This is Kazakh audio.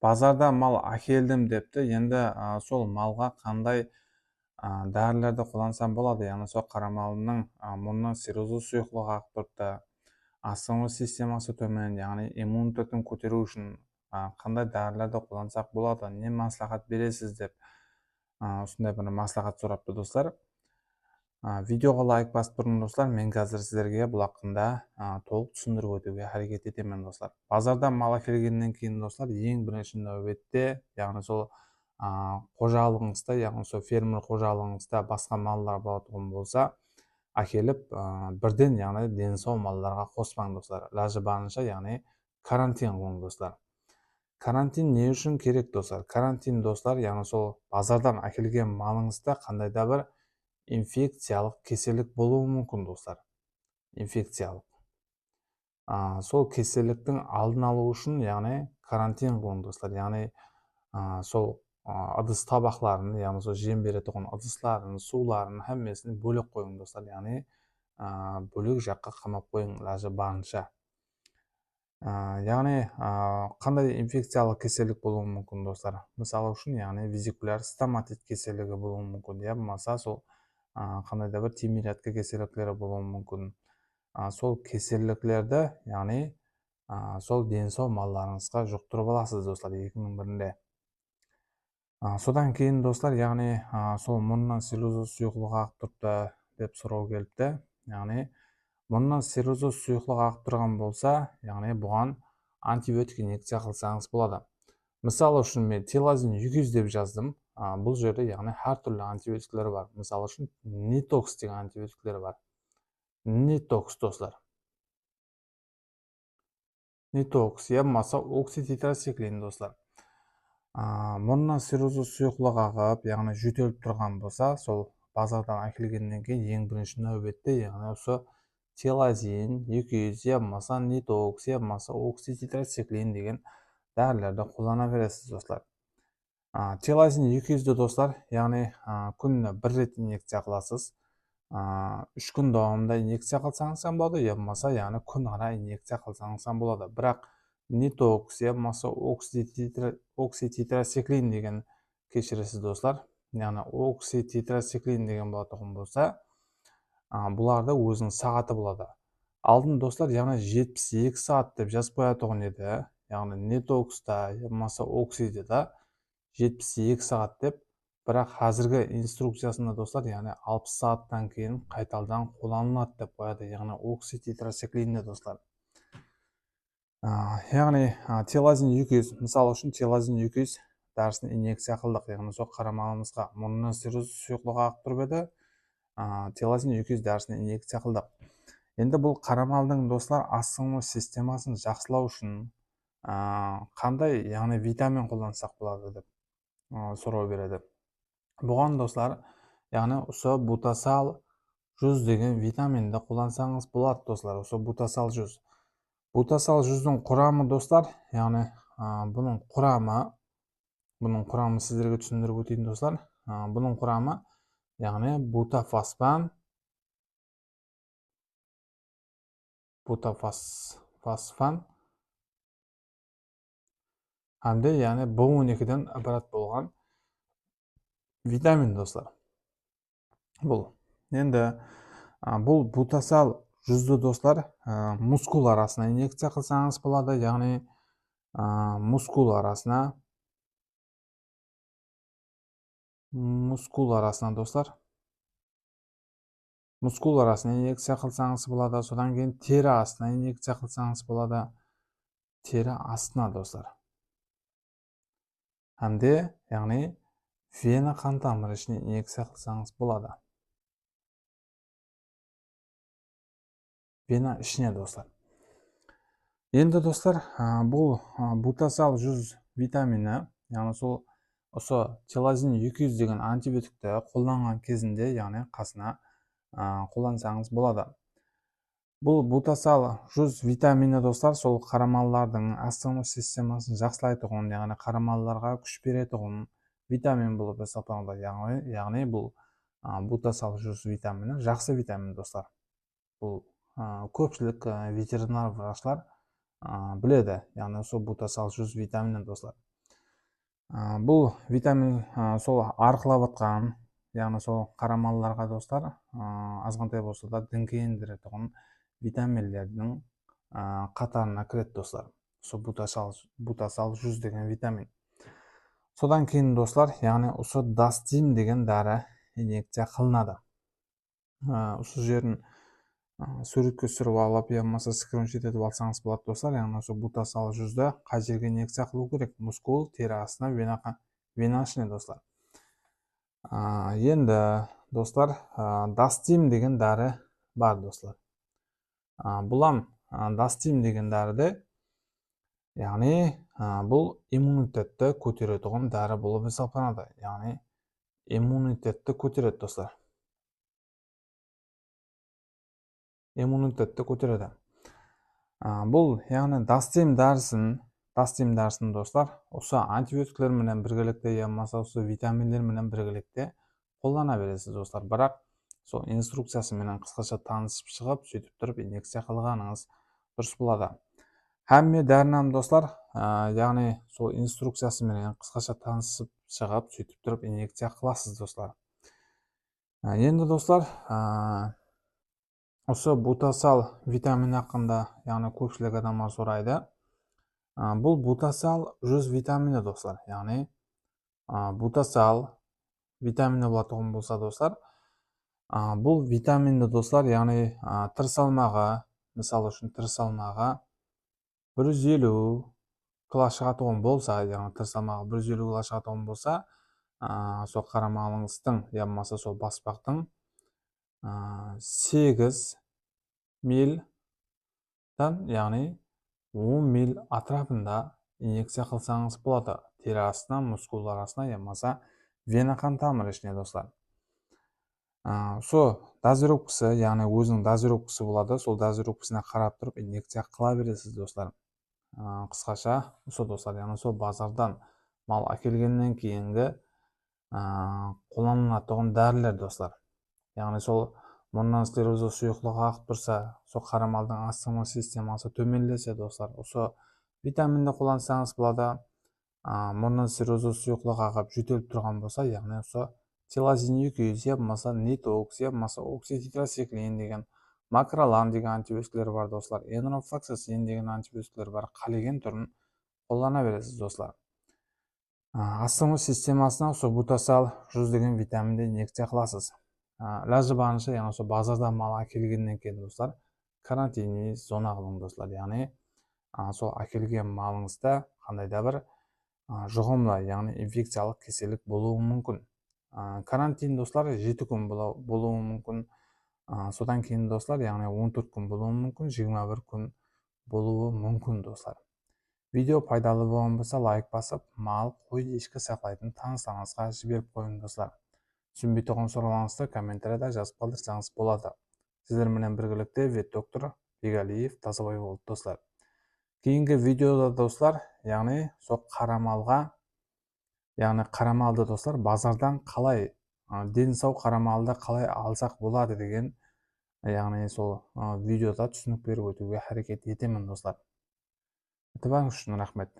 Bazardan mal әкелдім депті. Енді сол малға қандай дәрілерді қолдансам болады? Яғни сол қара малымның мұрнынан циррозы сұйықтығы ағып тұрыпты. Астыңғы системасы төмен, яғни иммунитетін көтеру үшін қандай дәрілерді қолдансақ болады? Не маслихат бересіз деп осындай бір маслихат сұрапты достар. Видеоға лайк басып тұрмын достар. Мен қазір сіздерге бұл хақында толық түсіндіріп өтуге әрекет етемін достар. Базардан мал әкелгеннен кейін достар, ең бірінші нәубетте, яғни сол қожалығыңызда, яғни сол фермер қожалығыңызда басқа малдар болатын болса, әкеліп бірден, яғни дені сау малдарға қоспаң достар. Лажы барынша, яғни карантин қылың достар. Карантин не үшін керек достар? Карантин достар, яғни сол базардан әкелген малыңызда қандай да бір инфекциялық кеселік болуы мүмкін достар. Инфекциялық. Сол кеселіктің алдын алу үшін, яғни карантин қылың достар. Яғни сол ыдыс табақларын, яғни сол жем беретін ыдыстарын, суларын, әммесін бөлек қойың достар. Яғни бөлек жаққа қамап қойың лажы барынша. Яғни қандай инфекциялық кеселік болуы мүмкін достар? Мысалы үшін, яғни везикуляр стоматит кеселігі болуы мүмкін. Я болмаса сол қандай да бір темиратка кеселіктері болуы мүмкін. Сол кеселіклерді, яғни сол дені сау малдарыңызға жұқтырып аласыз достар, екінің бірінде. Содан кейін достар, яғни сол мұрнынан циррозы сұйықтығы ағып тұрыпты деп сұрау келіпті. Яғни мұрнынан циррозы сұйықтығы ағып тұрған болса, яғни бұған антибиотик инъекция қылсаңыз болады. Мысалы үшін мен телазин 200 деп жаздым. Бұл жерде, яғни әр түрлі антибиотиклер бар. Мысалы үшін нитокс деген антибиотиклер бар. Нитокс достар. Нитокс, я болмаса окситетрациклин достар. Мұрнынан циррозы сұйықтығы ағып, яғни жөтеліп тұрған болса, сол базардан әкелгеннен кейін ең бірінші нәубетте, яғни осы телазин 200, я болмаса нитокс, я болмаса окситетрациклин деген дәрілерді қолдана бересіз достар. Телазин 200-ді достар, яғни күніне бір рет инъекция қыласыз. 3 күн davomida инъекция қылсаңыз болады, я болмаса, яғни күн ара инъекция қылсаңыз болады. Бірақ нитокс, я болмаса окситетрациклин деген кешіресіз достар. Яғни окситетрациклин деген болатын болса, бұларда өзінің сағаты болады. Алдын достар, яғни 72 сағат деп жазып қоятын еді. Яғни нитокста, я болмаса оксидеда 72 сағат деп, бірақ қазіргі инструкциясында достар, яғни 60 сағаттан кейін қайталдан қолданылады деп қояды, яғни окситетрациклинде достар. Яғни телазин 200, мысалы үшін телазин 200 дәрісін инъекция қылдық, яғни сол қара малымызға мұрнынан циррозы сұйықтығы ағып тұрып еді, телазин 200 дәрісін инъекция қылдық. Енді бұл қара малдың достар астыңғы системасын жақсылау үшін қандай, яғни витамин қолдансақ болады деп сұрау береді. Бұған достар, яғни осы бутасал 100 деген витаминді қолдансаңыз болады достар. Осы бутасал 100. Бутасал 100-дің құрамы достар, яғни бұның құрамы сіздерге түсіндіріп өтейін достар. Бұның құрамы, яғни бутафосфан, әмде, яғни B12-ден ібарат болған витамин достар. Бұл. Енді бұл бутасал 100-ді достар, мускул арасына инъекция қылсаңыз болады, яғни мускул арасына достар, мускул арасына инъекция қылсаңыз болады, содан кейін тері астына инъекция қылсаңыз болады, тері астына достар. Әмде, яғни вена қан тамыры ішіне инъекция қылсаңыз болады. Вена ішіне достар. Енді достар, бұл бутасал 100 витамині, яғни сол осы телазин 200 деген антибиотикті қолданған кезінде, яғни қасына қолдансаңыз болады. Бұл бутасал 100 витамині достар, сол қара малдардың астыңғы системасын жақсылайтын, яғни қара малдарға күш беретін витамин болып есептеледі. Яғни бұл бутасал 100 витамині жақсы витамин достар. Бұл көпшілік ветеринар врачтар біледі, яғни осы бутасал 100 витаминін достар. Бұл витамин сол арқылап атқан, яғни сол қарамалыларға достар, азғантай болса да діңкендіретұғын витаминлердің қатарына кіреді достар. Сол бутасал 100 деген витамин. Содан кейін достар, яғни осы дастим деген дәрі инъекция қылынады. Осы жерін суретке түсіріп алып, я болмаса скриншот етіп алсаңыз болады достар. Яғни осы бутасал 100-ді қай жерге инъекция қылу керек? Мускул, тері астына, вена ішіне достар. Енді достар, дастим деген дәрі бар достар. Бұлам дастим деген дәріде, яғни бұл иммунитетті көтеретұғын дәрі болып есептелінеді. Яғни иммунитетті көтереді достар. Иммунитетті көтереді. Бұл яғни дастим дәрісін достар, осы антибиотиклер менен біргелікте, болмаса осы витаминдер менен біргелікте қолдана бересіз достар. Бірақ сол инструкциясы менен қысқаша танысып шығып, сөйтіп тұрып инъекция қылғаныңыз дұрыс болады. Әмме дәрінам достар, яғни сол инструкциясы менен қысқаша танысып шығып, сөйтіп тұрып инъекция қыласыз достар. Енді достар, осы бутасал витамин хақында, яғни көпшілік адамдар сұрайды. Бұл бутасал 100 витамині достар. Яғни бутасал витамині болатұғын болса достар, бұл витаминді достар, яғни тір салмағы, мысалы үшін тір салмағы 150 кило шығатұғын болса, яғни тір салмағы 150 кило шығатұғын болса, сол қарамалыңыздың, я болмаса сол баспақтың 8 мильдан, яғни 10 миль атрапында инъекция қылсаңыз болады. Тері астына, мускул арасына, я болмаса вена қан тамыры ішіне достар. Сол дозировкасы, яғни өзінің дозировкасы болады. Сол дозировкасына қарап тұрып инъекция қыла бересіз достар. Қысқаша сол достар, яғни сол базардан мал әкелгеннен кейінгі қолданылатұғын дәрілер достар. Яғни сол мұрнынан склерозы сұйықтығы ағып тұрса, сол қарамалдың астыңғы системасы төмендесе достар, осы витаминді қолдансаңыз болады. Мұрнынан склерозы сұйықтығы ағып жөтеліп тұрған болса, яғни осы тилазин 200, я болмаса нитокс, я болмаса окситетрациклин деген, макролан деген антибиотиклер бар достар, энрофлоксацин деген антибиотиклер бар. Қалеген түрін қолдана бересіз достар. Астыңғы системасына осы бутасал 100 деген витаминді инъекция қыласыз. Ләжі барынша, яғни осы базардан мал әкелгеннен кейін достар, карантинный зона қылың достар. Яғни сол әкелген малыңызда қандайда бір жұғымды, яғни инфекциялық кеселік болуы мүмкін. Карантин достар 7 күн болуы мүмкін. Содан кейін достар, яғни 14 күн болуы мүмкін, 21 күн болуы мүмкін достар. Видео пайдалы болған болса, лайк басып, мал, қой, ешкі сақлайтын таныстарыңызға жіберіп қойың достар. Түсінбей тұрған сұрағыңызды комментарияда жазып қалдырсаңыз болады. Сіздер менен біргелікте ветдоктор Бегалиев Тазабай болды достар. Кейінгі видеода достар, яғни сол қарамалды достар, базардан қалай, дені сау қарамалды қалай алсақ болады деген, яғни сол видеода түсінік беріп өтуге әрекет етемін достар. Айтпаңыз үшін рахмет.